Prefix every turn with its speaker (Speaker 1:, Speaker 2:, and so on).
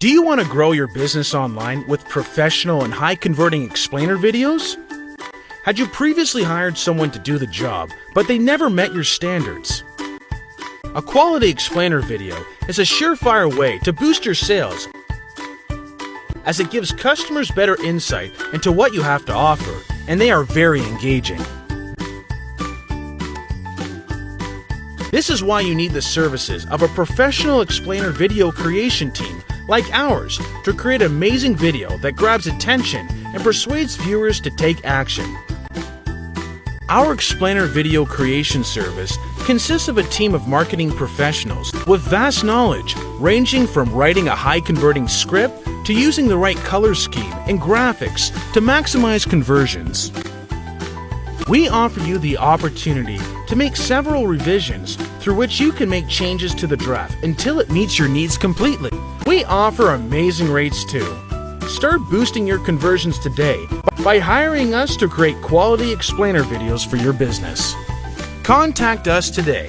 Speaker 1: Do you want to grow your business online with professional and high-converting explainer videos? Had you previously hired someone to do the job, but they never met your standards? A quality explainer video is a surefire way to boost your sales, as it gives customers better insight into what you have to offer, and they are very engaging. This is why you need the services of a professional explainer video creation team like ours to create an amazing video that grabs attention and persuades viewers to take action. Our explainer video creation service consists of a team of marketing professionals with vast knowledge, ranging from writing a high-converting script to using the right color scheme and graphics to maximize conversions. We offer you the opportunity to make several revisions through which you can make changes to the draft until it meets your needs completely. We offer amazing rates too. Start boosting your conversions today by hiring us to create quality explainer videos for your business. Contact us today